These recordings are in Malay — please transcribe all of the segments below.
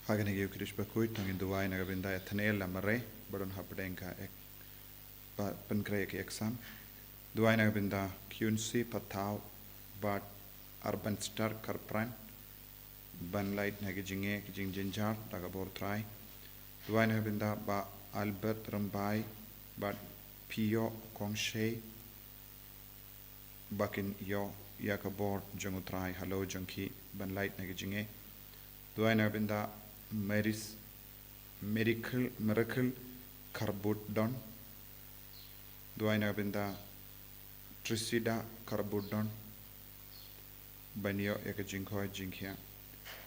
Hagen ege ukrish bakui tangin duwai na gabinda ethanel la mare baron hapdenka ek penkre ek exam duwai na gabinda QNC patau bat urban star karpran ban light na gijinge gijing jinjar daga bor try duwai na gabinda ba Albert Rambai bat Pio Kongshe bakin yo yakabor jongu try hello junkie ban light na gijinge duwai na gabinda Miracle Carbudon Duaina Binda Trisida Carbudon Banyo Ekajinko Jinkia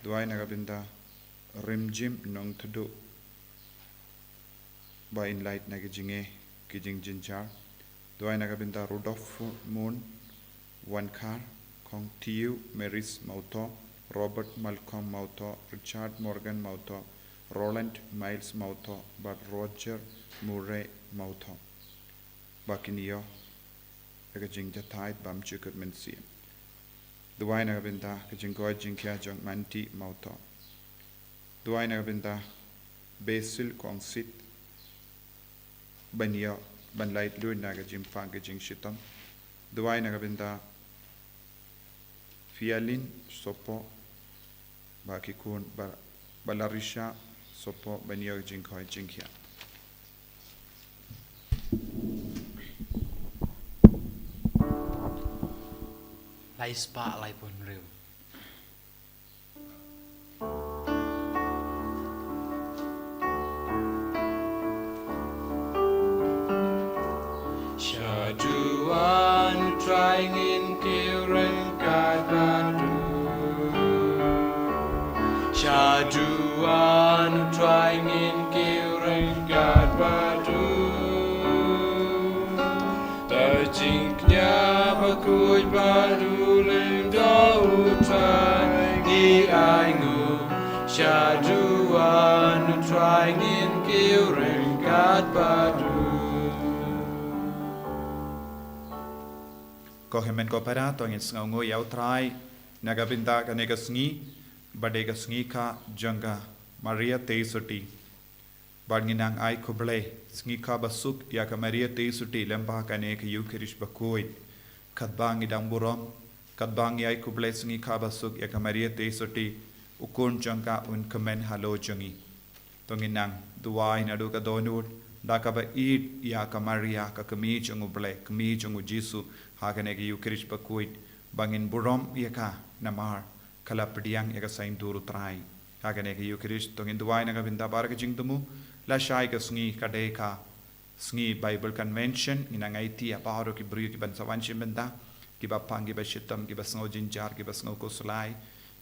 Duaina Binda Rimjim Nong Tadu by in light Nagajinge Kijing Jinjar Duaina Binda Rudolph Moon One Car Kong Tiu Maris Mauto Robert Malcolm Mauto, Richard Morgan Mauto, Roland Miles Mauto, but Roger Murray Mauto. Bakinio, Ekajing Jatai Bam Chukut Mensi. The Wina Binda, Kajingo Jinkia Jong Manti Mauto. The Wina Binda, Basil Kongsit, Banyo, Banlight Lunagajim Fangajing Shiton. The Wina Binda, Fialin Sopo. Baki kun balarisha sopo banyo jinkoi jinkia. Lai spa lai pun riu. Shaduan trying in Kiran Kadadu. Shaduan trying in Kiran Kadadu. Tajinknya bakui badu lendau try di aingu. Shaduan trying in Kiran Kadadu. Kohemen kopera tongin sngongo yau try nagabinda kanegasngi badegasngi ka janga Maria Teisuti badnginang ai kuble sngi ka basuk ya ka Maria Teisuti lemba kanek yukirish bakoi kadbang idang burom kadbang ai kuble sngi ka basuk ya ka Maria Teisuti ukun janga un kamen halo jangi tonginang duwai nadu ka donut dakaba id ya ka Maria ka kami jangu ble kami jangu Jisu hakanegi yukirish bakuit bangin burom yaka namar kala pediang yaka sain duru trai hakanegi yukirish tongin duwai naga binda baraka jingtumu la shai ka sngi kadeka sngi Bible convention inangai ti aparo ki bru ki bansawan shimbenda ki bapang ki bashitam ki basngo jinjar ki basngo koslai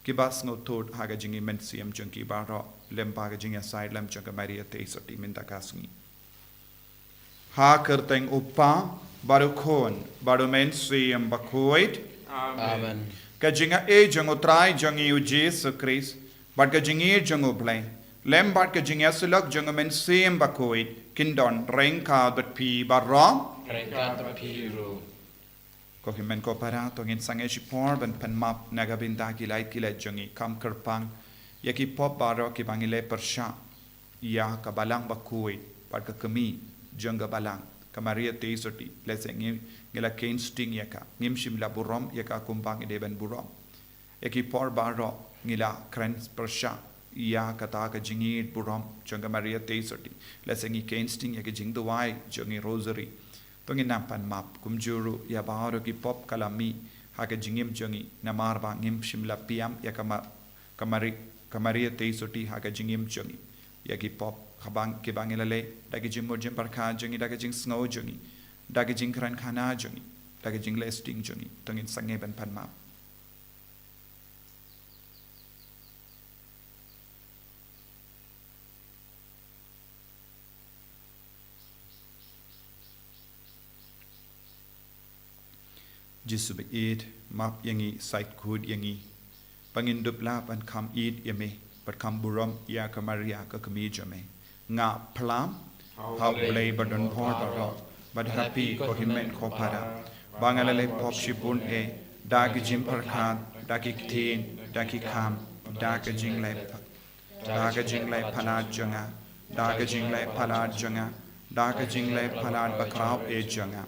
ki basngo tot haga jingi mensiam jungki baro lempa ga jinga side lam jungka Maria Teisoti minta kasngi ha kerteng upa baru kon baru mensiam bakuit Amen. Kajinga e jango try jangi u Jesus Christ but kajingi jango blay lembat kajinga sulak jango mensiam bakuit kindon rengka but pi barro Rengkat piru. ko himen ko para to ngin sange si por ban pan map nagabinda kilai kilai jangi kam kerpang yaki pop baro ki bangile persha ya kabalang bakuit but kami janga balang Maria Teisoti lese ngila kain sting yaka ngim shimla burom yaka kumpang ideben burom yaki por baro ngila krens persha ya kata ka jingit burom changa Maria Teisoti lese ngi kain sting yaka jingduwai jongi rosary tongin nampan map kumjuru ya baro ki pop kalami haka jingim jongi namar ba ngim shimla piam yaka Maria Teisoti haka jingim jongi yaki pop habang kibangilale dagi jing mojim parka jongi dagi jing snow jongi dagi jing kran khana jongi dagi jing lesting jongi tongin sange ban pan map Jisu be eat map yangi site kud yangi pangin dupla pan kam eat yame but kam buram ya ka Maria ka kami jame nga plam how play but on port but happy ko himen ko para bangalale pop shipun e dagi jim parkhan dagi tin dagi kam dagi jing lep daga jinglai phalat janga daga jinglai phalat janga daga jinglai phalat bakrau e janga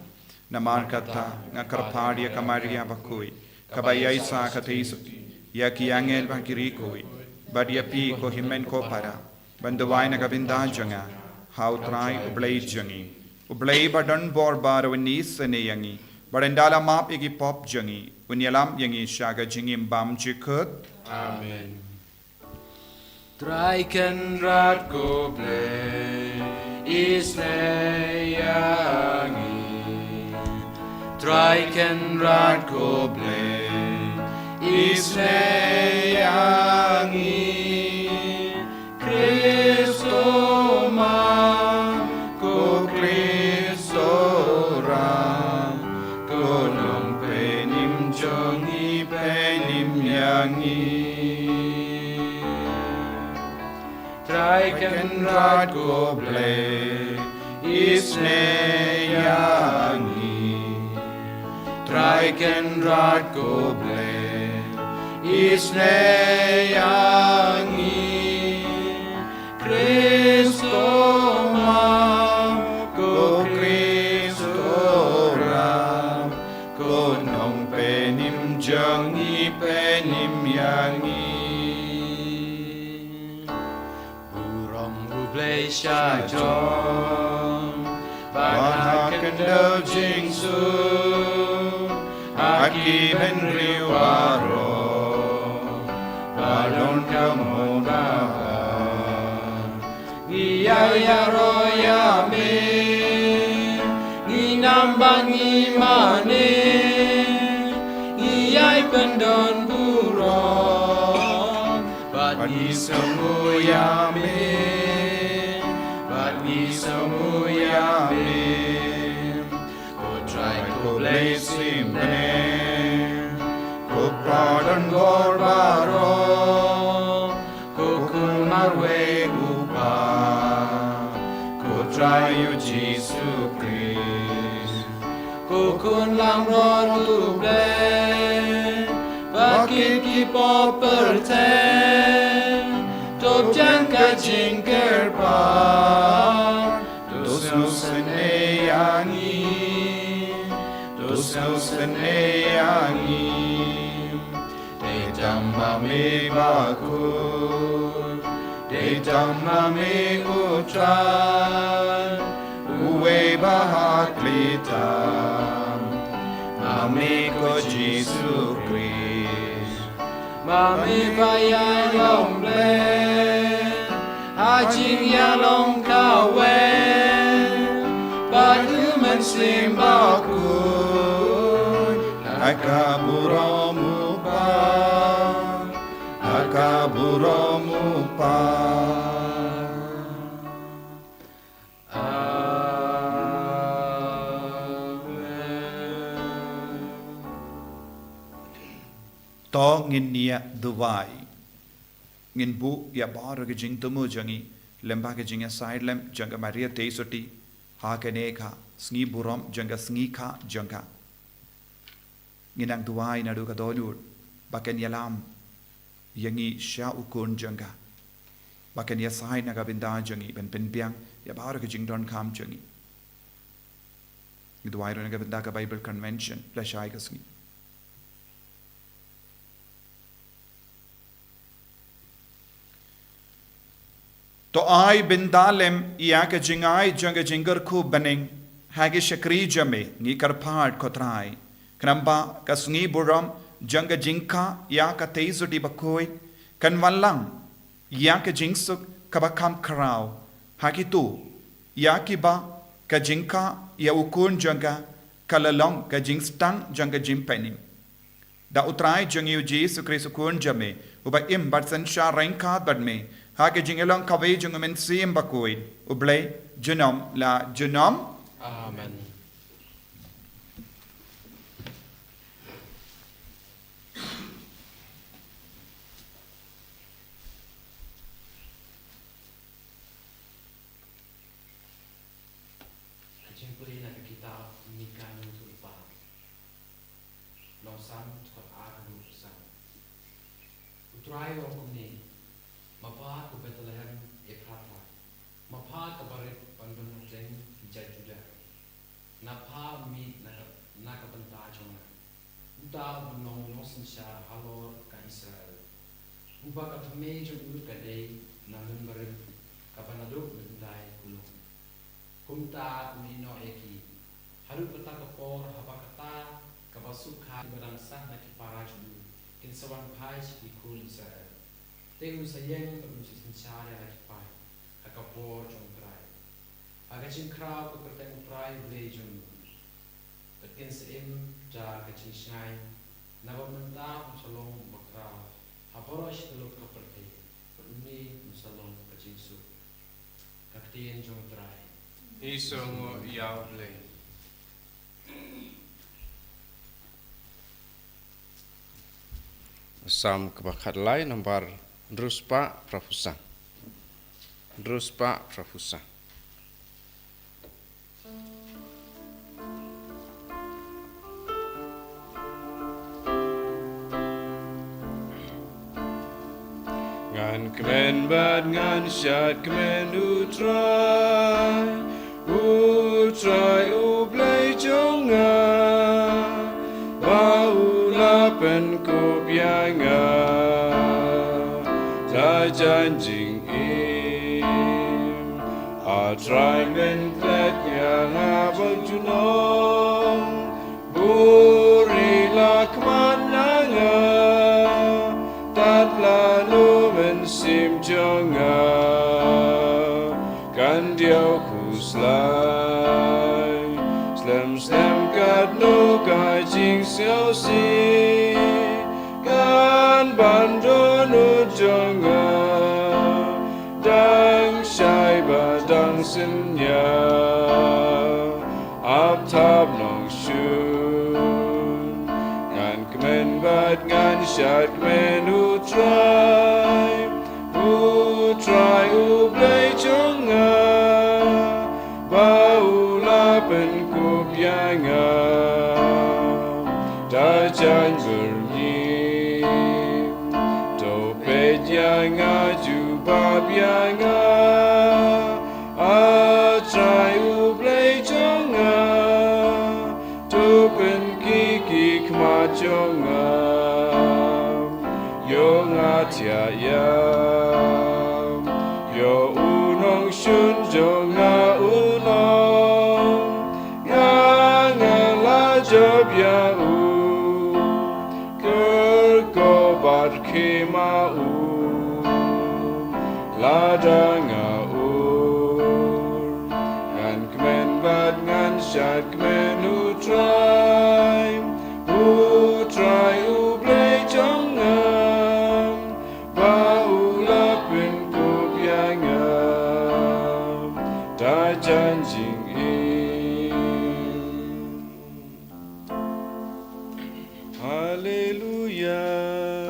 namar kata ngakarpadia kamaria bakui kabayai sa katis ya kiangel bakiri koi badia pi ko himen ko para bandawai na kabinda janga how try ublai jangi ublai badan bor bar wenis ne yangi barandala map igi pop jangi unyalam yangi shaga jingim bam chikut Amen. Traiken rat ko ble isneyangi. Traiken rat ko ble isneyangi. Kristo ma ko Kristo ra ko nong penim jongi penim yangi. Traiken rat ko ble isneyangi. Traiken rat ko ble isneyangi. Kristo ma ko Kristo ra ko nong penim jangi penim yangi. Sha John Banakan Dau Jing Su Aki Ben Riwaro Balon Kamona Giyaya Roya Me Ginambang Imane Giyay Pendon Buron Bagi Semuya Me Samuyame, ko try ko bless him, ko pardon gorbaro, ko kunarwe upa, ko try you Jesus Christ, ko kun lang rodu ble, bakit kipo perten, top jangka jingker pa. Dos neyangi de tamame bakul de tamame utran uwe bahaklitam mame ko Jesus Christ mame bayay long ble hajing yalong kawe Baduman simbakun Akaburomu pa To ngin niya duwai ngin bu ya bar ke jing tumu jangi lemba ke jing side lem janga Maria Teisoti ha keneka sngi burom janga sngi kha janga nginang duai na du ka dolur baken yalam yangi sha ukun janga baken ya sai na ka binda jangi ben pen piang ya bar ke jing don kham jangi duai ro na ka binda ka Bible convention la shai ka sngi तो आई बिंदालेम या के जिंगाई जंग जिंगर खूब बनें हागे शक्री जमे नी कर फाट खोत्राई क्रम्बा कसंगी बुरम जंग जिंका या का तेजुटी बकोई कनवल्लंग या के जिंगसुक कबकम खराव हाकी तू या की बा का जिंका या उकुन जंगा कललोंग का जिंगस्टंग जंग जिंपेनिम दा उतराई जंगियो जीसु क्रिस्तु कुन जमे उबा इम बटसन शा रैंका बदमे Hake jingelong kawe jungumen sim bakoi ublay junom la junom Amen. Jimpuri na kita nikah nusulpa. Losam kot aku sam. Utrai orang ni Mapa ku Bethlehem Ephrata. Mapa ka barit pandun jeng Jajuda. Napa mi naka banta jonga. Uta bunong nosin sha halor ka Israel. Uba ka thame jo ulu ka dei namun barit ka panaduk bendai kulung. Kumta mino eki. Haru peta ka por habakata ka basukha barang sah na ki paraj ulu. Kin sawan phaj ki kul Israel. Tengu sayang berusia sencari lagi pai, agak por jom perai, agak cingkrau ke pertemu perai boleh jom, terkin seim jar kecing shay, naba mentah musalong bakrau, haporos teluk ke perti, peruni musalong kecing su, kaktian jom perai. Isongo yaule. Sam kebakat lain nomor Druspa Prafusa. Druspa Prafusa. Ngan kemen bad ngan syat kemen utrai ublay jonga baula pen kopianga janjing im atrai men plet yang abang junong buri lakmananga tat lalu mensim jonga kan diau huslai slem kat no kajing siao si kan bandonu jonga dang syai badang senya ap tab nong shun ngan kemen bad ngan syat kemen utrai ublay jonga baula pen kupianga dajan berni topet yang ajubab yang atrai ublay jonga topen kiki kmajonga yong atiaya yo unong shun jonga unong ngala job ya kerkobar kema ladanga ngan kemen bad ngan syat kemen utrai ublay jonga baula pen kupianga da janjing Hallelujah,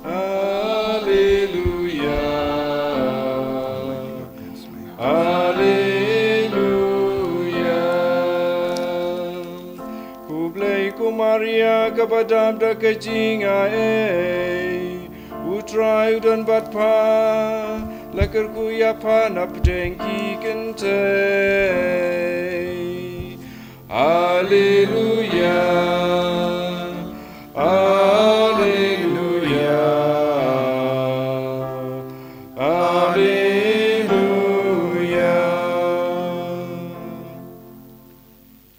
Hallelujah, Hallelujah. Kublai ku Maria kepada abda kejinga utrai dan batpa lakar ku yapa napdengki kente. Hallelujah. Hallelujah, Hallelujah.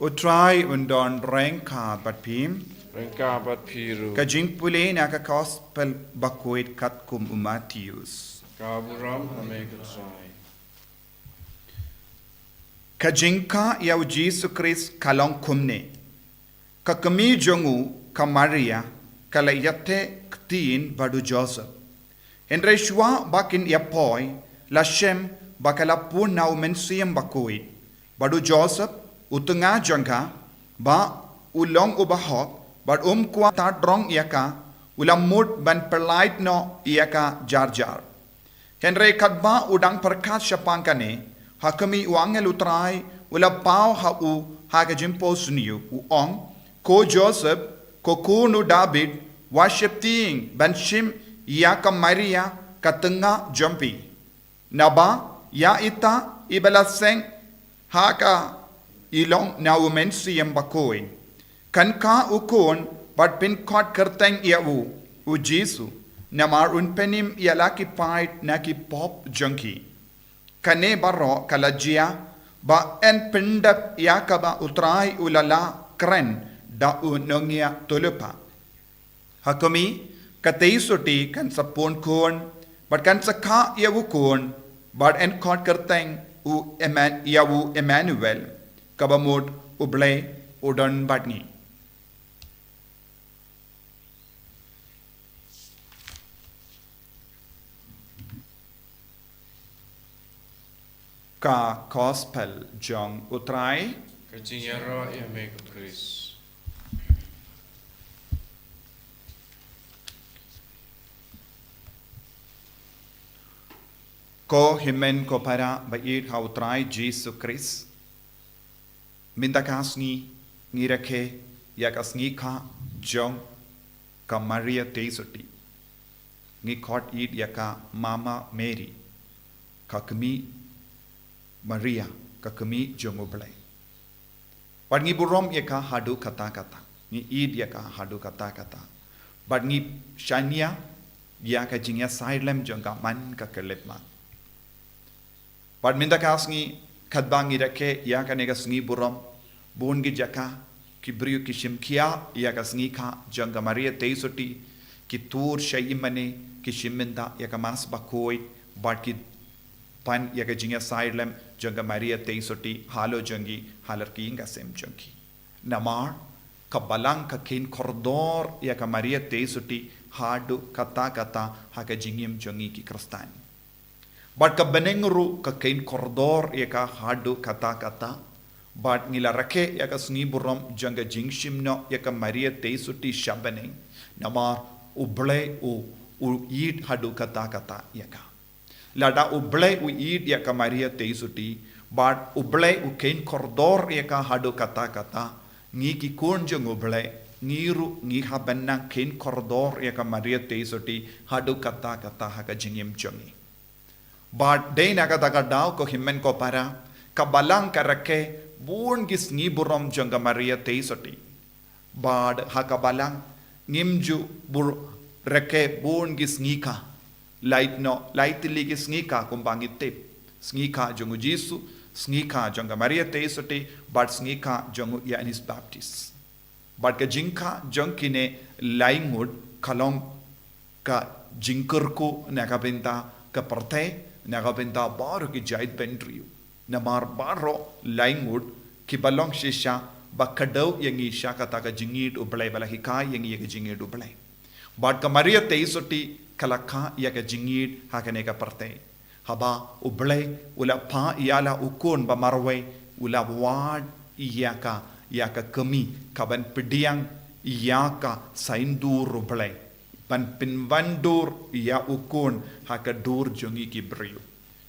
Utrai undon rengka bat pim. Rengka bat piru. Kajing pule na ka gospel bakoit kat kum Matius. Kaburam hame kutsai. Kajingka yau Jesu Christ kalong kumne. Kakami jongu ka Maria kala yate ktiin badu Joseph. Henry shwa bakin yapoi la shem bakala punau mensiem bakoit. Badu Joseph utunga jangka ba ulong ubahok bad kwa ta drong yaka ulam mut ban perlait no yaka jar. Henry kadba udang perkat syapangkane hakami uangel utrai ula pau hau haga jimpo suniu uong ko Joseph ko kunu David worship ting ban shim yaka Maria katengah jompi. Naba ya ita ibalaseng haka ilong na umensi yang bakoi. Kan ka ukon bat pin kot kerteng ia u Jesu. Namar unpenim ia laki pait naki pop junkie. Kane baro kalajia ba en pendap ia kaba utrai ulala kren da unongia tulupa. Hakumi katei kan sapon kon but kan sakha ia ukon but en kot kerteng u Emmanuel kabamod ublay udon batni. Ka gospel jong utrai Kajinyara Mek Chris. ko himen ko para bait ha utrai Jesus Christ. Minta kasni ngirake yakas ngika jong ka Maria Teisuti. Ngikot id yaka Mama Mary. Kakmi Maria kakmi jong ublay. But ngi burom yaka hadu kata-kata. Ngi id yaka hadu kata-kata. But ngi shania yaka jingya silem jong ka man ka kelepma. But minta kasni kadbangi rake yaka negas ngi burom bungi jaka kibriu kishim kia yaka sngi ka jong ka Maria Teisuti ki tur shayimane kishiminda yaka mas bakoi but ki pan yaka jingya silem janga Maria Teisuti halo jangi halarki inga sem jangi. Namar kabalang ka kin koridor yaka Maria Teisuti hadu kata-kata haka jingim jangi ki kristani. But ka benengru ka kin koridor yaka hadu kata-kata but ngila rake yaka sngi burom janga jingshimno yaka Maria Teisuti shabaneng. Namar uble u yid hadu kata-kata yaka. Lada ublay u id yaka Maria Teisuti, but ublay u kain koridor yaka hadu kata-kata, ngi ki kunjung ublay, ngiru ngi habanang kain koridor yaka Maria Teisuti, hadu kata-kata haka jingim jungi. But day nakataka daw ko himen ko para, kabalang karake, buon gis ngi burom janga Maria Teisuti. But hakabalang, ngimju bur reke buon gis ngi ka. Light ligi sngi-ka kumbangit tip. Sngi-ka jongu Jesu, sngi-ka jonga Maria Teisuti, but sngi-ka jongu Yanis Baptist. But ka jingka jongkine laingud kalong ka jingkerku nakabenta ka parte nakabenta baro ki jait bendriu. Namar baro laingud ki balong shisha bakadaw yangi siya kataka jingid ublay balahikai yangi yaga jingid ublay. But ka Maria Teisuti kalakha yaka jingid hakaneka parte haba ublay ula pa iyala ukon ba marway ula wad iyaka kami kaban pidiang iyaka saindur ublay pan pinvandur iya ukon hakadur jongi kibriu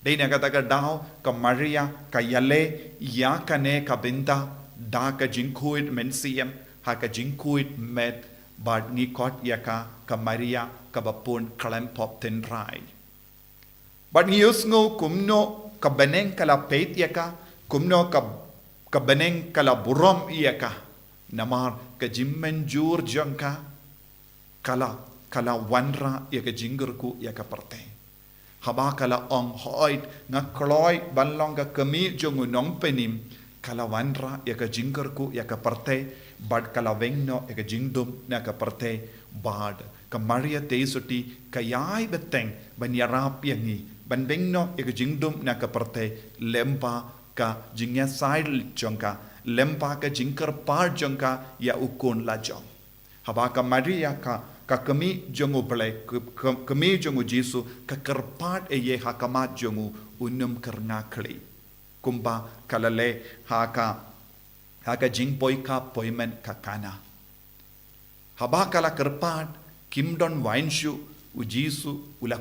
dai nakataka daw ka Maria ka yale iyaka ne kabinta da ka jingkuit mensiem haka jingkuit met bad ni kot yaka ka Maria kabapun kalempop ten rai. But ngiyusngo kumno kabaneng kala peit yaka, kumno kabaneng kala burom yaka, namar ka jimmen jur jangka, kala wanra yaka jinggerku yaka parte. Haba kala ong hoit nga kloy banlong ka kami jongu nong penim, kala wanra yaka jinggerku yaka parte, bad kala wengno yaka jingdum yaka parte, bad ka Maria Teisuti kayay beteng banyarap yangi banbengno ika jingdum na kaparte lempa ka jingya side jongka lempa ka jingkar par jongka ya ukon la jong haba ka Maria ka kami jongu bale kami jongu Jesu ka karpat eye hakamat jongu unum karna kli kumba kalale haka jingpoi ka poimen ka kana haba kala karpat Kimdon wainshu ujisu ula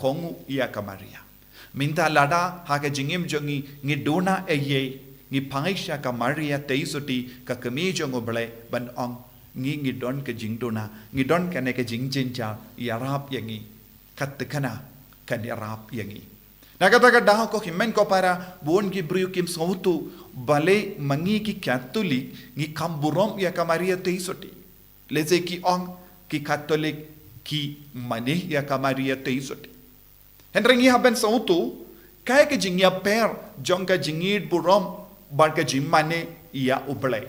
kongu iya ka Maria. Minta lada haka jingim jongi ngidona eye ngi paisha ka Maria Teisuti ka kami jongo bale ban ong ngidon ka jingdona ngidon ka ne ka jingjinja yarap yangi katkana kanirap yangi. Nagataga ko himen ko para buon gibriu kim sautu bale mangi ki Catholic ngi kamburom ya ka Maria Teisoti. Leze ki ong ki Catholic ki mane ya ka Maria Teisoti. Henrengi haben sautu kaya ke jingya per jongka jingid burom barka jimmane ia ublay.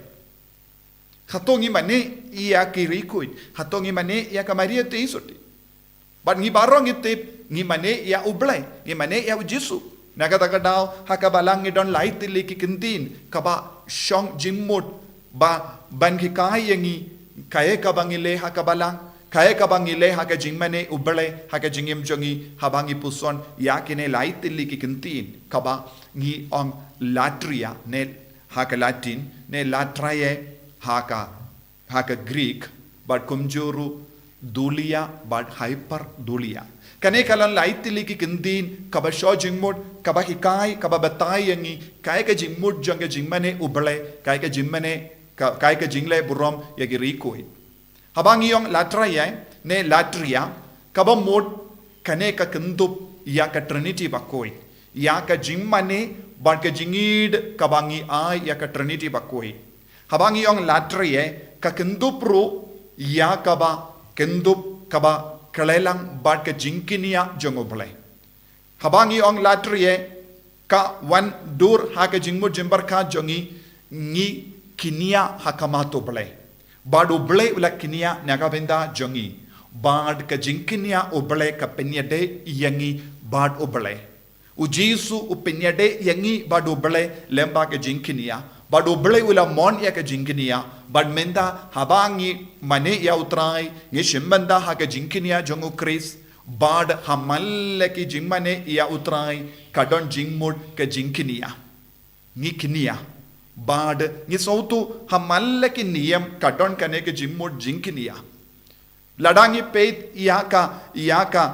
Hatongi mane ia kirikuit, hatongi mane ia ka Maria Teisoti. But ngi barong itip ngi mane ia ublay, ngi mane ia ujisu. Nagataga daw hakabalang ngi don light tili kikintin kaba shong jimmut ba ban ki kaya ngi kaya kabangile hakabalang kaya kabangile haka jimmane ublay haka jingim jongi habangi puson yakine light tili kikintin kaba ngi ong latria ne haka Latin ne latraye haka Greek but kumjuru dulia but hyper dulia. Kane kalan laitili ki kindin kaba sho jingmud kaba hikai kaba batai yangi kai ka jingmud janga jingmane uble kai ka jingle burom yagi rikoi. Habangi yong latria ne latria kaba mod kane ka kindup ya ka Trinity bakoi ya ka jingmane but ka jingid kabangi ai ya ka Trinity bakoi. Habangi yong latria ka kindupru ya kaba kendup kaba kalelang bat ke jingkinia jongoble. Habangi ong latrie ka wan dur ha ke jingmu jimbar ka jongi ngi kinia hakamato ble. Bad uble ula kinia nagabenda jongi. Bad ke jingkinia uble ka penyade yangi bad uble. Ujisu upenyade yangi bad uble lemba ke jingkinia. Bad uble ula mon ya ke jingkinia. Bad menda habangi mane ya utrai nge shimbanda ha ke jingkinia jongu Chris. Bad hamalle ki jingmane ya utrai kadon jingmud ke jingkinia. Ngi kinia. Bad ngi sautu hamalle ki niyam kadon kane ke jingmud jingkinia. Ladangi peit iyaka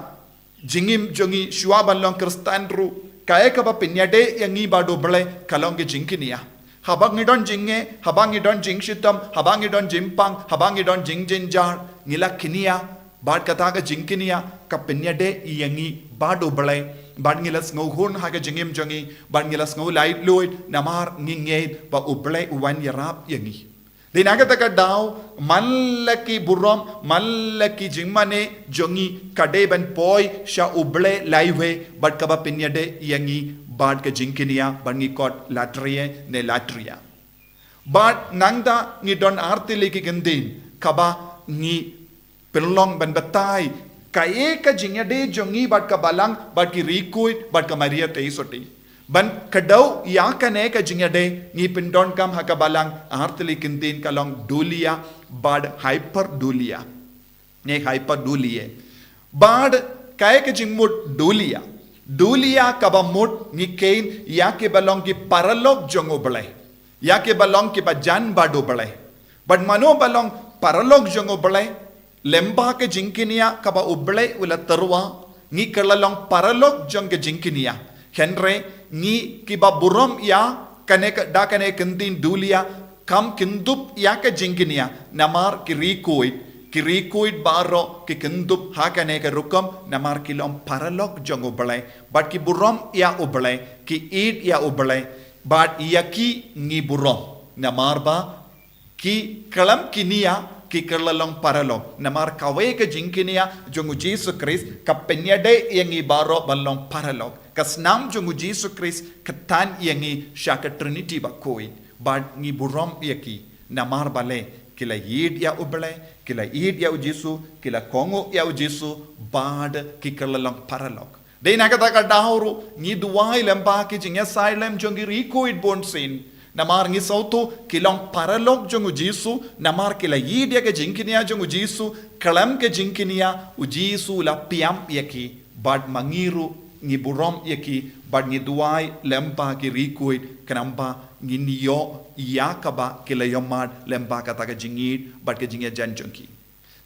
jingim jongi shua balong kristandru kaya kaba pinyade yangi bado bale kalong ke jingkinia. Habangi don jinge, habangi don jingshitam, habangi don jimpang, habangi don jingjinjar, ngila kinia, bad kataga jingkinia, kapinyade yangi bado bale, bad ngilas ngohun haga jingim jongi, bad ngilas ngo light loid, namar nginged, ba uble uwan yarap yangi. Dinagataga daw, malaki burom, malaki jingmane jongi, kadeban poi, sha uble laiwe, bad kaba pinyade yangi, bad ke jingkinia bangi kot latrie ne latria. Bad nangda ngi don artili ki gendin kaba ngi pelong ban batai kaye ka jingade jongi bad ka balang bad ki rikuit bad ka Maria Teisoti. Ban kadau ya kane ka jingade ngi pindon kam haka balang artili gendin kalong dulia bad hyper dulia. Ne hyper dulie. Bad kaye ka jingmut dulia. Dulia kabamut ni kain ya ke balong ki paralog jongo balai ya ke balong ki bajan bado balai but mano balong paralog jongo balai lemba ke jingkinia kaba ublai ula terwa ni kalalong paralog jong ke jingkinia henre ni ki baburom ya kane da kane kentin dulia kam kindup ya ke jingkinia namar ki rikuit kirikuit baro ki kendup hakane ke rukam namar kilom paralog jongo balai but ki burom ya ubalai ki eat ya ubalai but yaki ngi burom namar ba ki kalam kinia ki kerlalong paralog namar kawe ke jingkinia jongu Jesus Christ kapenyade yangi baro balong paralog kasnam jongu Jesus Christ katan yangi shaka Trinity ba koi but ngi burom yaki namar bale kila yid ya ubalai kila id ya ujisu kila kongo ya ujisu bad ki kerlalong paralog de nagata dahuru ni duwai lemba ki jinga silem jongi rikuit bonsin namar ngi sauto kilong paralog jongu jisu namar kila yid ya ke jinkinia jongu jisu kalam ke jinkinia ujisu la piam yaki bad mangiru ngi burom yaki bad ngi duwai lemba ki rikuit kanamba ngi niyo yakaba kila yomad lemba kata ke jingid bad ke jingya jan jonki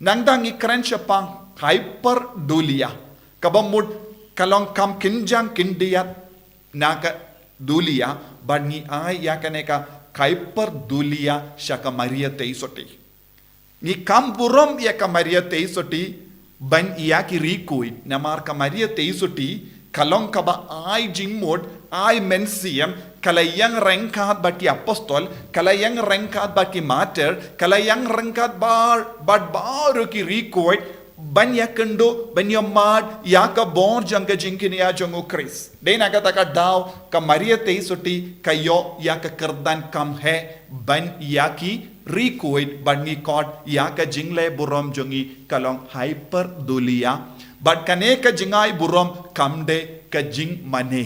nangdang ikran shapang hyper dulia kabamud kalong kam kinjang kindiyat naka dulia bad ngi ay yakane ka hyper dulia shaka Maria Teisoti ni kam burom ya ka Maria Teisoti ban ia ki rikuit namar ka Maria teisuti kalong kaba ai jingmod ai mensiam kalayang rengkat baki apostol kalayang rengkat baki mater kalayang rengkat baru ki rikuit ban yakendo ban yamad yaka bor jangka jingkini ya jongu Chris dei naga taka daw ka Maria teisuti kayo yaka kerdan kam he ban yaki rikuit ban ni kot yaka jingle burom jongi kalong hyper dulia but kane ka jingai burom kamde ka jing mane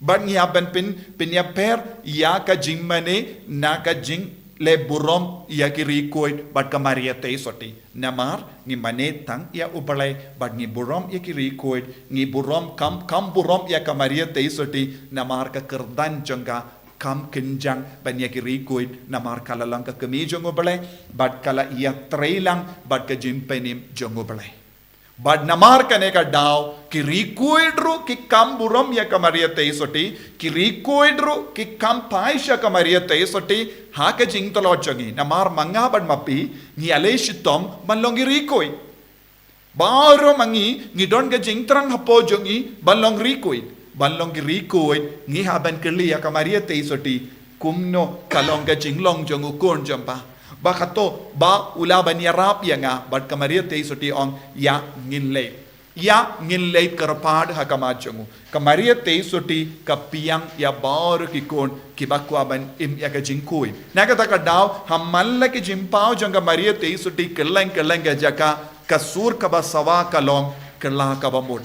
but ni aban pin ya per ya ka jing mane na ka jing le burom ya ki rikuit but ka Maria teisoti namar ni mane tang ya ubalai but ni burom ya ki rikuit ni burom kam burom ya ka Maria teisoti namar ka kerdan jangka kam kenjang banyak rikuit namar kala lang ka kami jongo balai but kala ia trailang but ka jimpenim jongo balai but namar kane ka daw ki rikuit ru ki kam burom ya ka Maria teisoti ki rikuit ru ki kam paisha ka Maria teisoti ha ka jing tolo jongi namar manga bad mapi ni aleshitom manlongi rikuit baro mangi ni don ka jing trang hapo jongi balong rikuit balong rikuit ngi haban kerli ya ka Maria teisoti kumno kalong ka jinglong jongu kon jampa ba khato ba ula ban yarap ya nga bat ka Maria teisoti ong ya ngin late karpad ha ka ma jongu ka Maria teisoti ka piang ya bar ki kon ki bakwa ban im ya ka jingkui naga ta ka daw hamalla ki jimpao janga Maria teisoti keleng ga jaka kasur ka ba sawa kalong kela ka ba mod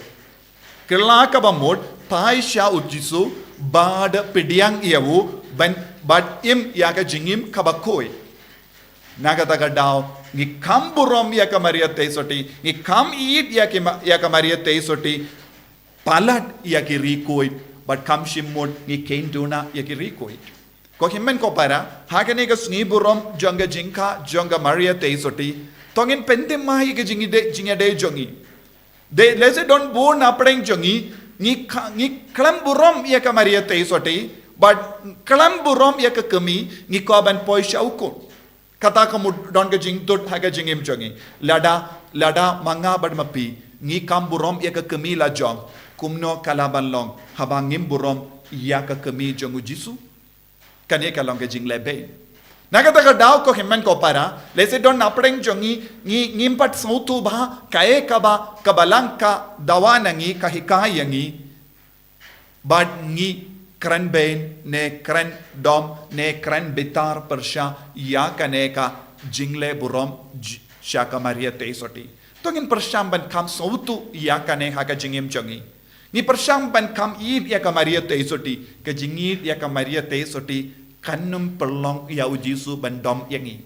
Kerla ka ba mod pai sha ujisu bad pidiang iawu ban bad im ya ka jingim ka ba koi naga ta daw ni kam burom ya ka Maria teisoti ni kam eat ya ka Maria teisoti palat ya ki rikoi bad kam shimod ni kenduna ya ki rikoi ko himmen ko para hagane ka sngi burom jonga jingka jonga Maria teisoti tongin pendem mai ka jingide jongi they let's say don't born apeng jongi ni klam burom ya ka Maria teisoti but klam burom ya ka kami ni ko ban poisha ukon kata kamu don ka jing tot ha ka jingim jongi lada manga bad mapi ni kam burom ya ka kami la jong kumno kalaban long habangim burom ya ka kami jongu jisu kane ka long ka jing lebe Nagata daw ko himman ko para lese don apeng jongi ni ngimpat sautu ba kae kaba kabalangka dawa nangi kahikayangi bad ngi kran ben ne kran dom ne kran bitar persha ya kaneka jingle burom shaka Maria teisoti tongin persham ban kam sautu ya kane ha ka jingim jongi ni persham ban kam id ya ka Maria teisoti ka jingid ya ka Maria teisoti kanum perlong ya ujisu bandom yangi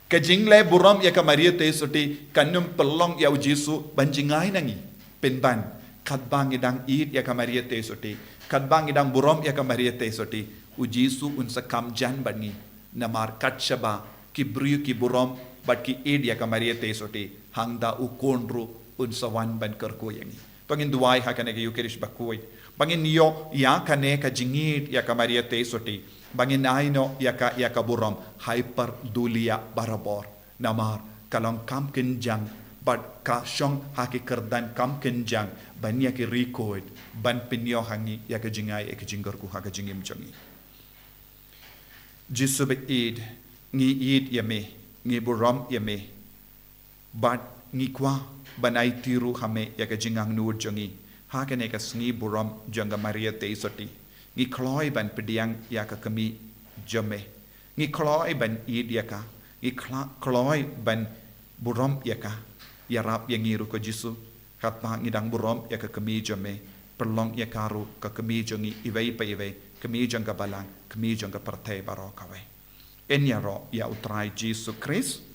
kajingle burom ya ka Maria teisoti kanum perlong ya ujisu banjingai nangi penban kadbang idang id ya ka Maria teisoti kadbang idang burom ya ka Maria teisoti ujisu unsa kam jan bangi namar katshaba kibriu ki burom bat ki id ya ka Maria teisoti hangda ukonru unsa wan ban kerko yangi pangin duai ha kanege yukerish bakoi pangin yo ya kane ka jingid ya ka Maria teisoti bangin aino yaka burom hyper dulia barabor namar kalong kam kenjang bad ka shong haki kerdan kam kenjang ban yaki rikoid ban pinyo hangi yaka jingai ek jingar ku haka jingim jongi jisube id ngi yame ngi burom yame bad ngi kwa banai tiru hame yaka jingang nuud jongi haka ne ka sngi burom jonga Maria teisoti ngi kloi ban pediang ya ka kami jame ngi kloi ban id ya ka ngi kloi ban burom ya ka ya rap yang ngiru ko jisu kata ngidang burom ya ka kami jame perlong ya karu ka kami jongi iwei pa iwei kami jong ka balang kami jong ka partai baro kawe en ya ro ya utrai Jisu Christ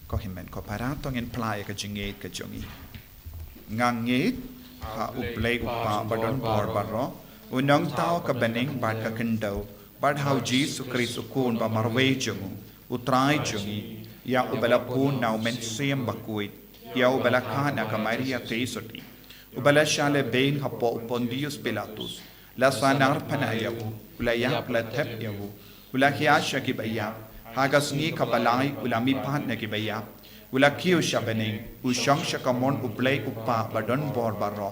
ko himen ko para tongin play ka jingit ka jongi ngangit ha uplay upa badon bor baro unang tao ka bening bad ka kendo bad how Jisu Christ ukun ba marwe jongu utrai jongi ya ubala pun now men siem bakuit ya ubala kana ka Maria teisoti ubala shale bein hapo Pontius Pilatus la sanar panayawu la ya la tep yawu ula khia shaki baya haga sngi kabalai ula mi pat na ki baya ula kiu shabening u shang shakamon u play upa badon bor baro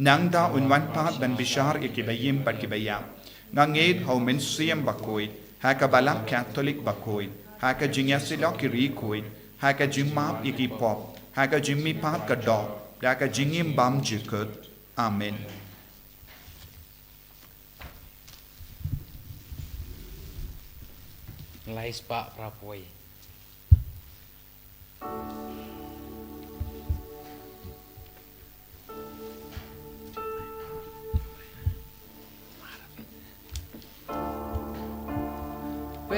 nangda unwan pat ben bishar ikibayim pat kibaya nganged how men siem bakoi haka balak catholic bakoi haka jingyasilo kiri koi haka jimap ikipop haka jimmi pat kadok haka jingim bam jikut amen Lai spa prapoi.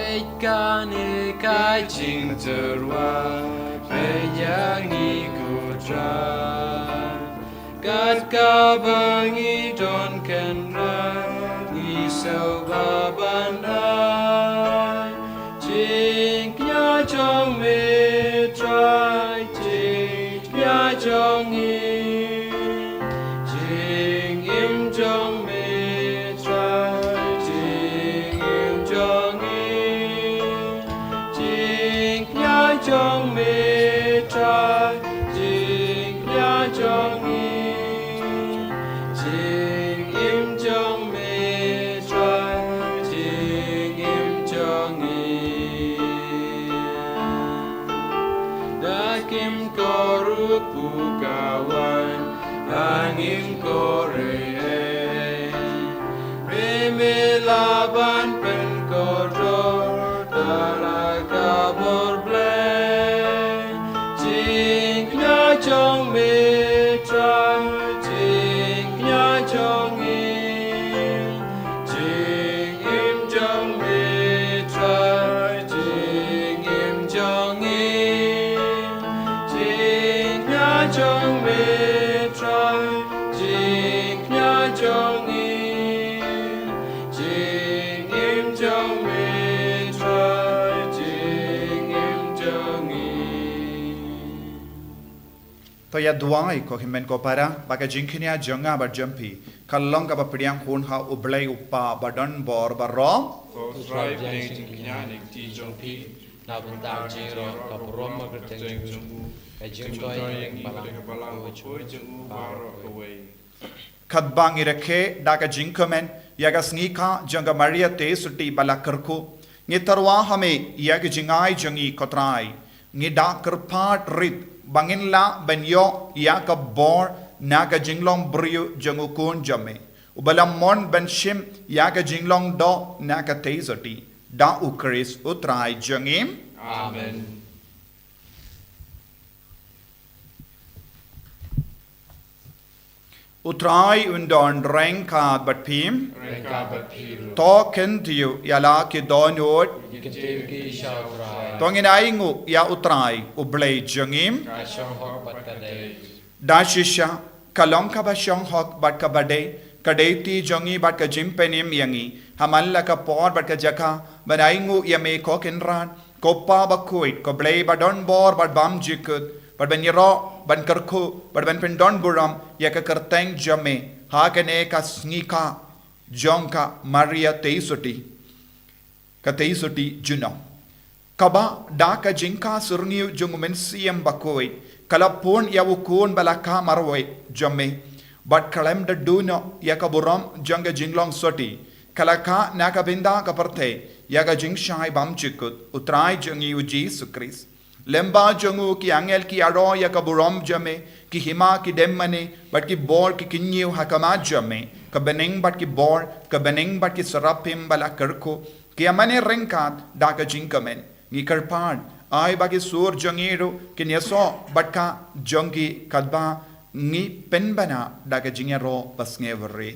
Pekane kai Jing terwa Peyangi kudra Gat kabangi don kenra Isau babandai Jing kya chong me trai Jing kya chong i Jing im chong me trai Jing im chong i Jing kya chong me trai Jing kya chong i Jing im chong me trai Jing im chong i Dakim koruk bukawan Angim kore Remelaban pen kodor Talaga borble Jing kya chong me trai Jing kya chong i Jing im chong me trai Jing im chong i Jing kya chong me trai Jing kya chong i Jing im chong me trai Jing im chong i to ya duai ko himen ko para baka jinkhinia jonga ba jampi kallong ka ba priang hun ha ublai upa badon bor baro Try playing to Yannick T. John P. Na bentang jiro kaprom magerteng jung. Kajung doi yang balang khadbang irakhe daga jinkamen yaga sngi janga maria te suti balakarku ngi tarwa hame yaga jingai jangi kotrai ngi dakar pat rit bangin la benyo yaga bor naga jinglong brio jangu kun jame ubalam mon ben shim yaga jinglong do naga te suti da ukris utrai jangim Amen. Utrai undon renka bat pim Renka Bapiru. to kentiu yala ki donot Ikategi shawrai. tongin aingu ya utrai ublei jangim Kashong hok patade. dashisha kalongka ba shong hok bat ka bade kadeti jangi bat ka jimpenim yangi hamalla ka por bat ka jaka banaingu yame ko kinran koppa ba kuit ko blei badon bor bat bam jikut bat ben yero ban karku bat ben pendon buram yaka karteng jame hakane ka snika jonka maria teisuti ka teisuti juno kaba daka jinka surniu jungumen siem bakoi kalapun yawukun balaka marwai jamme but kalem da duno yakaburam janga jinglong soti kalaka nakabinda kaparte yaga jingshai bam chikut utrai jangi uji sukris lemba jangu ki angel ki aro yakaburam jame ki hima ki demmane but ki bor ki kinyu hakama jame ka beneng but ki bor ka beneng but ki sarapim balakarko ki amane renkat daka jinkamen ni karpan ai bagi sur jangero kinyaso batka jangi kadba ni penbana daga jingero pasngevre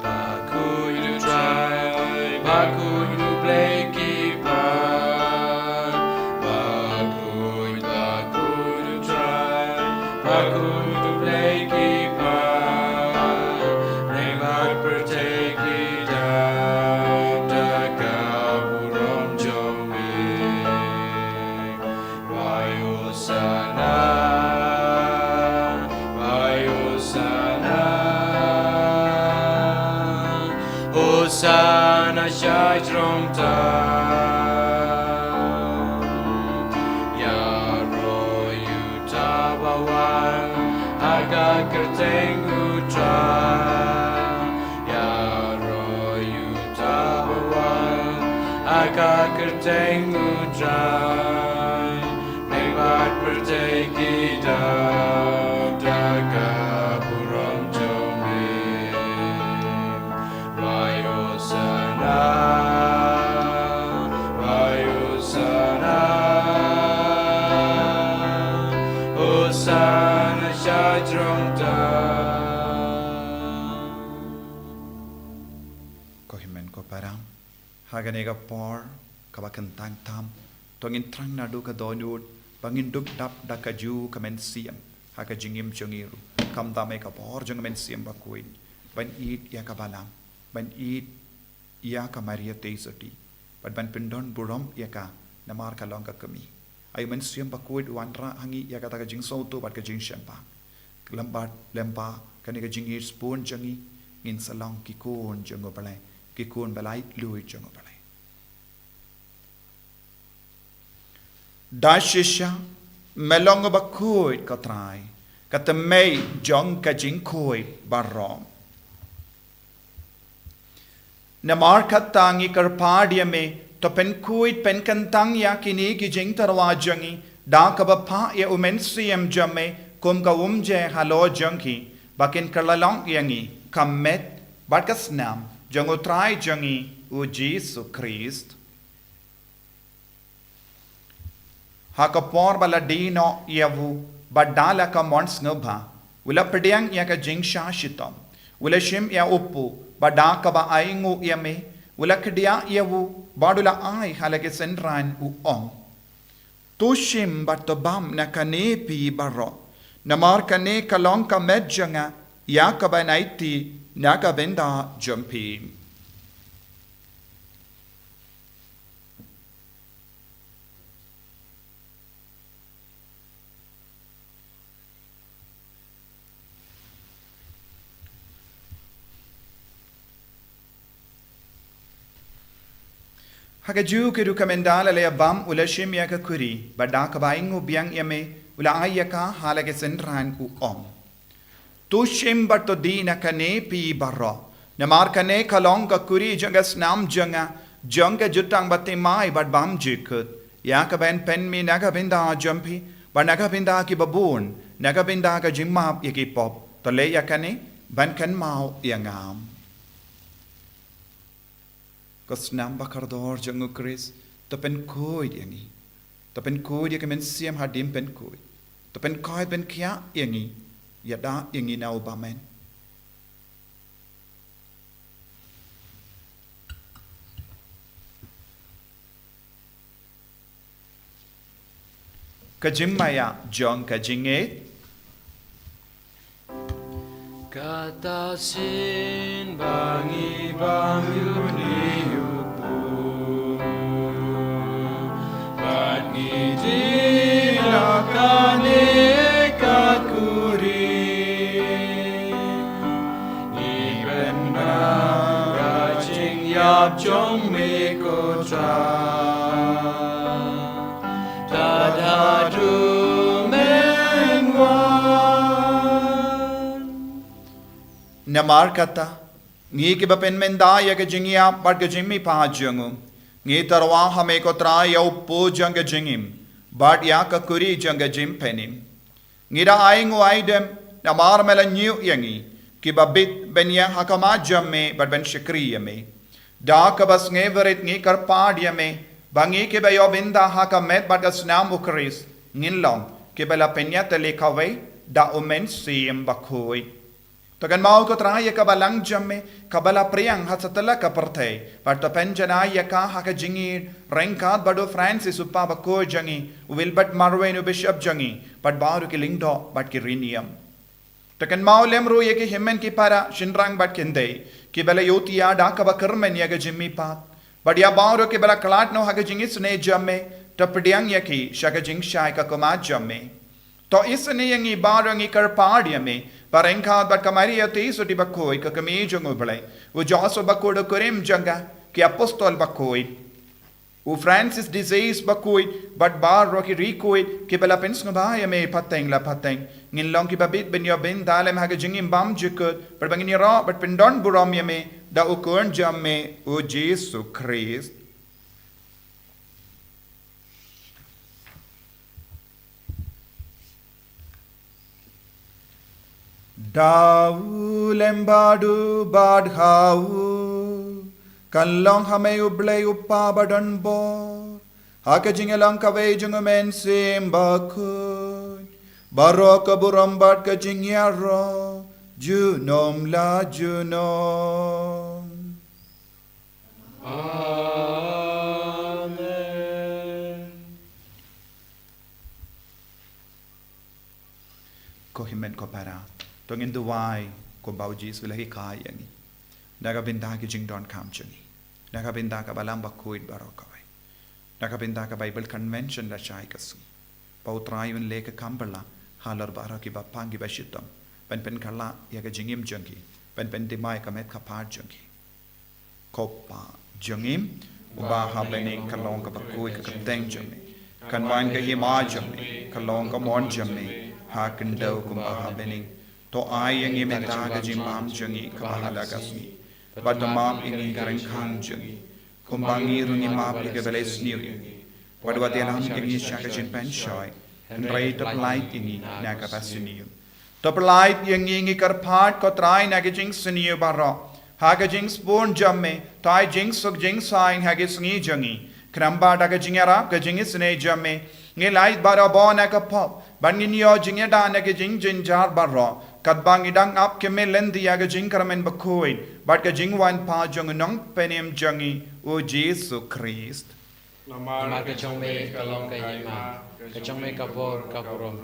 Bakuy try, bakuy to play keeper. Bakuy to try, bakuy to play keeper. Never partake it out, kaburom jombe. Vayosana, vayosana. Hosanna shai trong ta Ya ro yu ta bawan Aga kerteng utra Ya ro yu ta bawan Aga kerteng utra Mebat perteki dap daga buram jome Vayosana Vayosana Hosanna shai trong ta Ko himen ko param haganega por kabakan tang tam tongin trang na du ka donut bangin duk dap da ka ju kamen siam haga jingim jongiru kam da me ka por jong men siam bakuin ban eat ya ka balang ban eat ya ka maria teisoti ban pindon burom ya ka namar ka long ka kami ay men siam bakuit wanra hangi ya ka ta ka jing so to bat ka jing shampa lempa kani ka jing spoon jangi in salong ki kon jongo balai ki kon balai lui jongo balai Dashisha melong bakuit katrai katamay jong ka jing koi barom namar katangi karpadia me to pen kuit pen kantang ya kini ki jing tarwa jangi da kabapa ya umen siem jamme kum ka umje halo jangi bakin karlalong yangi kamet barkas nam jango trai jangi u Jesus Christ Hakapor bala dino yavu badala ka mons ngba ula pediang ya ka jing shashitam ula shim ya uppu badaka ba aingu yame ula kdia yavu badula ai halake senran u ong tushim batobam na kanepi baro namar kane kalong ka medjanga ya ka banaiti na ka benda jumpi Hagaju ke rukamendala le bam ula shimya ka kuri bada ka baingu biang yame ula ayaka halage senran u om tu shim bato dina kane pi barro namar kane kalong ka kuri janga snam janga jutang batte mai bad bam jikut ya ka ben pen mi naga binda jumpi banaga binda ki babun naga binda ka jimap yaki pop to le yakane ban kan mau yangam Kasnam bakardor jangu Chris to pen koi yangi to pen koi ya kemen siam hadim pen koi to pen koi pen kya yangi yada yangi na ubamen Kajimmaya jong kajinge Kata sin bangi bangi upu Bani dilakane kakuri Iben na rajing yap jong me kotra Tadadu Namar kata ngi ke bapen menda ya ke jingia bad ke jimmi pa jangu ngi tarwa hame ko tra ya po jang jingim bad ya ka kuri jang jim penim ngira aingu aidem namar mela nyu yangi ki babit ben ya hakama jamme bad ben shakriya me da ka bas nge verit ngi kar pad ya me bangi ke ba yo binda hakamet bad ka snam ukris ngin long ke bela penya tele kawai da omen sim bakoi Tagan mau ko traya ka balang jamme kabala priang hatsatala ka partay parta penjana ya ka haka jingi renkat bado Francis uppa bako jangi wilbert marwenu bishop jangi but baru ki lingdo but ki rinium tagan mau lemru ye ki himmen ki para shinrang but kinde ki bala yotiya da ka bakarmen ya ga jimmi pat but ya baru ki bala klat no haka jingi sne jamme tapdiang ya ki shaka jing shai ka koma jamme to isne yangi baru ngi kar padia me Parengkat bat kamaria te so di bakoi ka kami jong oblay. U Joshua bakodo korim janga ki apostol bakoi. U Francis disease bakoi bat bar roki rikoi ki bela pens ngabaya me pateng la pateng. Ngin long ki babit ben yo ben dalem haga jingim bam jukut bat bangin ra bat pendon buram me da ukon jam me u Jesu Christ. Dau lembadu badhau kalong hame ublay upa badan bor haka jingelang kaway jungumen simbakun barok burambat ka jingyaro junom la junom. Amen. Kohimen ko para tongin duwai ko baujis wilahi kayangi nagabinda ki jingdon kamchuni nagabinda ka balang bakuid barokawai nagabinda ka Bible convention la chai kasu pautrayun leka kambala halar bara ki bapangi bashitam pen kala yaga jingim jungi pen dimai ka met ka par jungi kopa jungim uba habening kalong ka bakuid ka teng jungi kanwan ka hima jungi kalong ka mon jungi hakendau kumba habening to ai yang imenta ga jimam jungi kabahala gasmi badamam ini kerengkang jungi kumbangi rungi map ke beles niu wadwati alam ini syaka jin penshai rai top light ini naga pasuniu top light yang ingi karpat ko trai naga jing suniu barra haga jing spon jamme tai jing suk jing sain haga sungi jungi kramba daga jingara ga jingi sne jamme nge light bara bona ka pop bangin yo jingya da naga jing jinjar barra kadbang idang ap ke melendi yaga jing karamen bakoi bat ka jing wan pa jong nong penem jangi o Jesu Christ Lamar ka chong me kalong ka yima ka chong me kapor kaporom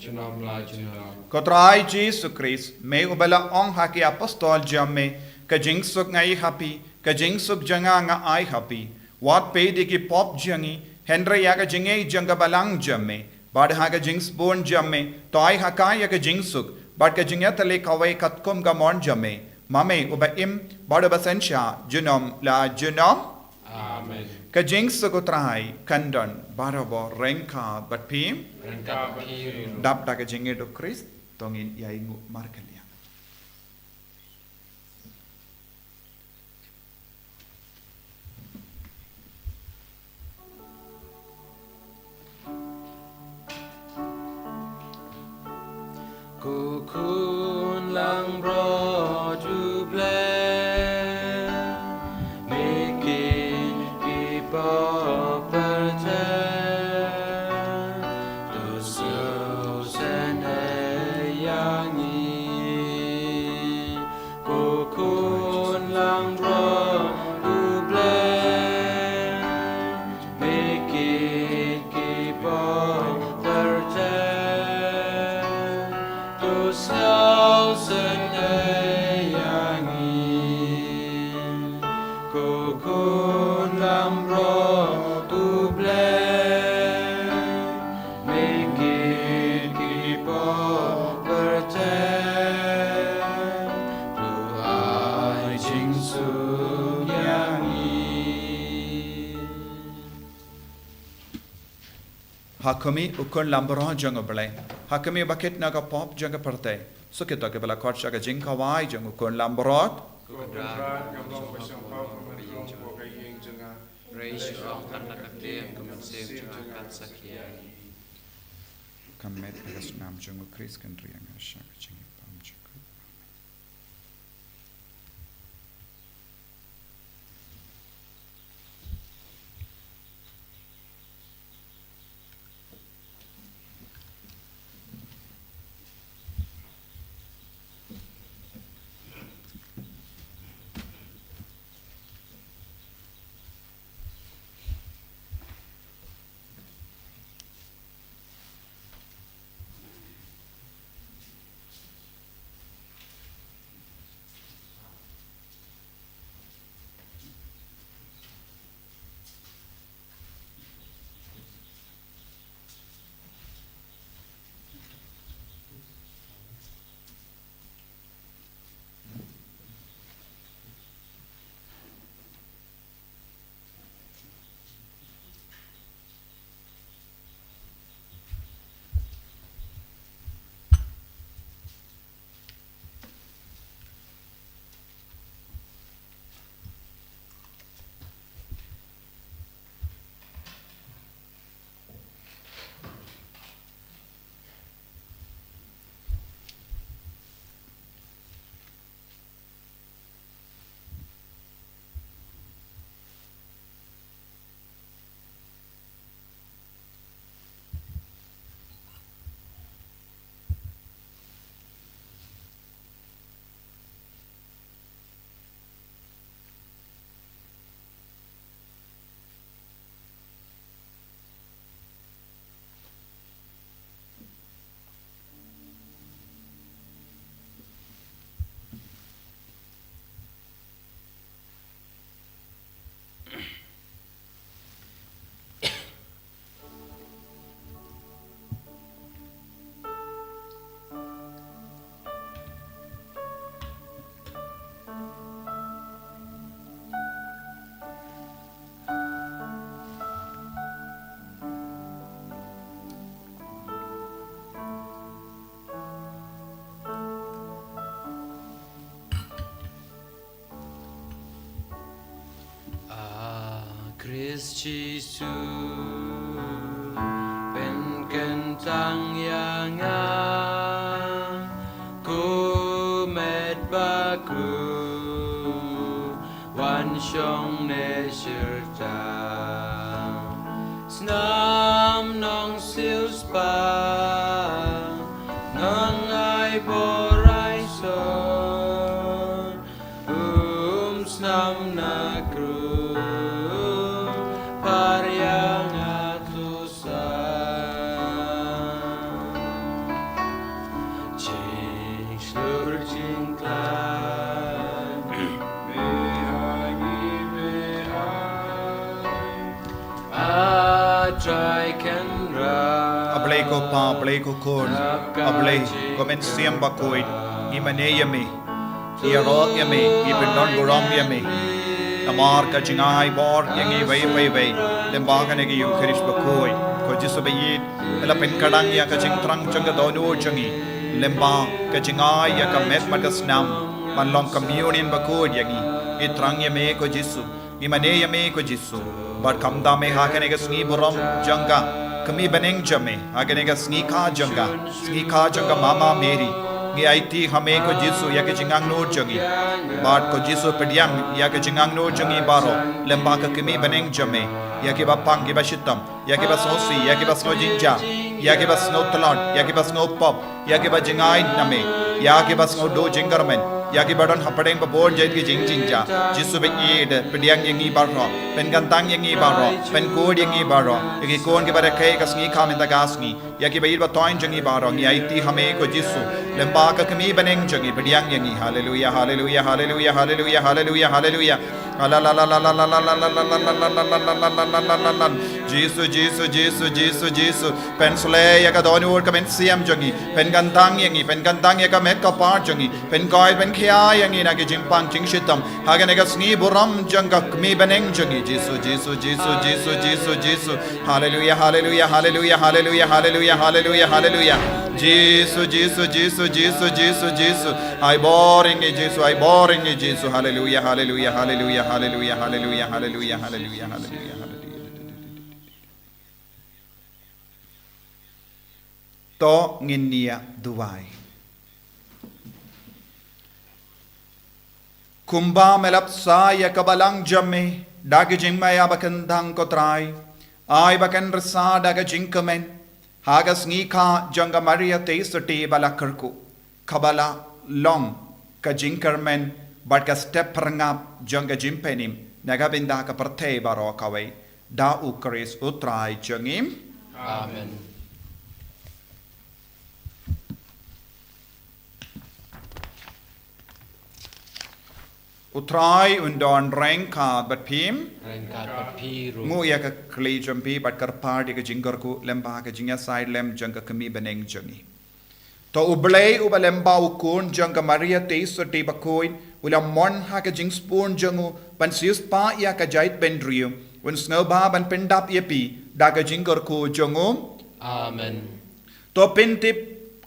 chunom la chunom. kotrai Jesu Christ me ubala ong haki apostol jamme ka jing suk ngai happy ka jing suk janga nga ai happy wat pe de ki pop jangi Henry yaga jingai janga balang jamme bad haga jing spon jamme toy hakai yaga jing suk Bat ka jingya tale kawai katkum ka mon jame mame uba im bada basensha junom la junom Amen. ka jing sukutrai kandon barabo renka bat pim Rengka pakiru. dap da ka jingya do Christ tongin yaingu markalia Kukun lang bro juble Mikin kipa perce Tusu senayangi Kukun lang bro juble Mikin kipa perce Sao senayangin Kukun lambro tuble Mikir kipo percaya Tuhan jingsu yangin hakami ukun lambro jang bale hakami baket naga pop jang parte sukita ke bala kort shaga jing kawai jang ukun lambrot Kukudran kablong pasyangpaw kamadrong po kaying janga Reish ang kanakatim kumansib jangan sakya. kamet agas nam jang Christ kan riang shaga jing pam jang คริสต์เยซูเป็นกันตั้งอย่างงามกูเม็ดบากูวันชงในเชิดตาสนามน้องซิลสปาน้องไอโบไรโซสนามนาครูพาริยังอาตุสาจิงสลุรจิงคลาAblay ko pa, ablay ko kon, ablay ko men siyam bakoy, imane yami, iro yami, ibendon buram yami, namar ka jingay bor, yangi vay, lembaga negi yung kirish bakoy, ko jisubayid, elapin kadang ya ka jing trang janga donu jangi, lemba ka jingay ya ka met magasnam, manlong communion bakoy yangi, itrang yami ko jisu, imane yami ko jisu. But come down me hakanega sni buram janga kami baneng jame hakanega sni ka janga mama Mary ngi IT hame ko jisu ya ke jingang no jangi but ko jisu pediang ya ke jingang no jangi baro lemba ka kami baneng jame ya ke bapang ke bashitam ya ke basosi ya ke basno jinja ya ke basno talon ya ke basno pop ya ke bajingai name ya ke basno do jingarmen ya ki badon hapadeng ba bor jait ki jing jinja jisu be yed pediang yangi barro pen gantang yangi barro pen kod yangi barro ki kon ke bare kai kasni kham inda gasni ya ki bayir ba toin jangi barro ngi aiti hame ko jisu lemba ka kami baneng jangi pediang yangi hallelujah hallelujah hallelujah hallelujah hallelujah hallelujah la la la la la la la la la la la la jisu pen sule ya ka donu ka men siam jangi pen gantang ya ka met ka par jangi pen koi pen khia yangi na ke jimpang jing shitam haga ga sni buram janga mi baneng jangi jisu hallelujah hallelujah hallelujah hallelujah hallelujah hallelujah hallelujah jisu I boring jisu hallelujah hallelujah hallelujah hallelujah hallelujah hallelujah hallelujah hallelujah to nginia duwai kumba melap sa ya kabalang jamme dagi jingmaya bakandang kotrai ai bakan rasa daga jingkamen hagas ngika janga maria teisati balakarku kabala long ka jingkarmen but ka step perangap janga jimpenim nagabinda ka parte baro kawai da ukris utrai jangim amen utrai undon rengka bat phim rengkat papiru ngu ya ka kli jampi bat karpar di ka jingar ku lemba ka jingya side lem janga kami beneng jangi to ublay ubalemba ukun janga maria teisati bakoin ula mon ha ka jing spoon jangu ban sius pa ya ka jait bendriu un snowba ban pendap yepi da ka jingar ku jangu amen to pentip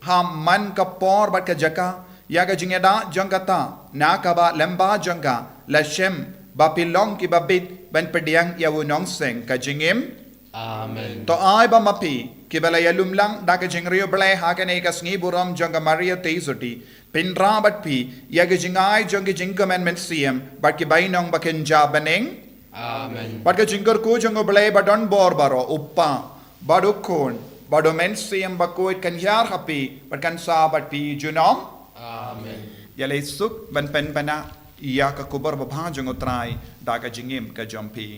ha man ka por bat ka jaka ya ka jingeda jangata na ka ba lemba janga la shem ba pilong ki babit ban pediang ya wunong seng ka jingim amen to ai ba mapi ki bala ya lumlang da ka jingrio blai ha ka nei ka sngi buram janga maria teisoti pinra bat pi ya ka jingai janga jingkamen men siem bat ki bainong ba kenja baneng amen bat ka jingar ko janga blai ba don bor baro uppa badukon bado men siem ba ko kan yar happy bat kan sa bat pi junom amen ya le suk ban pen bana ya ka kubar ba bhajang utrai da ka jingim ka jampi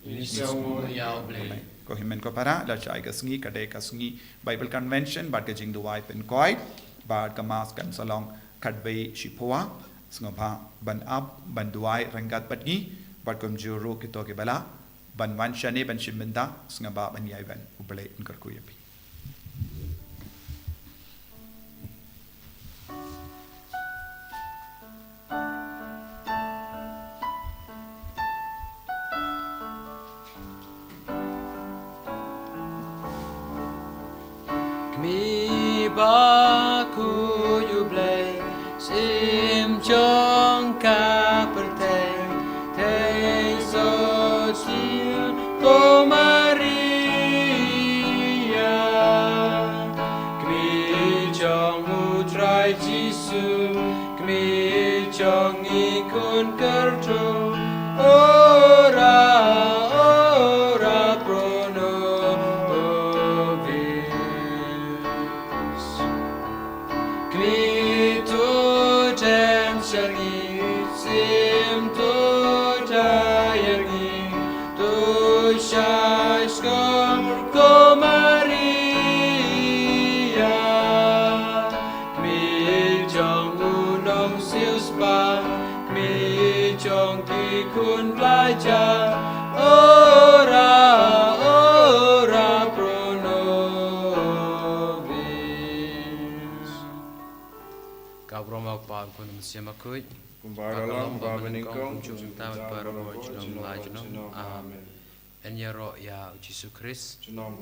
Lisamu yau blai ko himen ko para la chai ka sngi ka de ka sngi bible convention bat ka jing duai pen koi bat ka mas kan salong kadbe shipua sngoba ban up ban duai rangat pat ni bat kom juru kito ke bala ban wan shani ban shimenda sngoba ban yai ban uble inkar ku yapi Mi baku jublei sim chong ka per te so chi trong utrai Giêsu kmi trong nghi kun kerto ora pro nobis kmi tu ten shangi sim tu jayani tu shashkam Maria kmi trong unong siêu spa kmi trong kỳ kun lai cha ora pro nobis Kabroma pa kun siamakui Kumbaralam babeningkong chung ta paramo chung lai chung amen. En yaro ya Jesus Christ Junom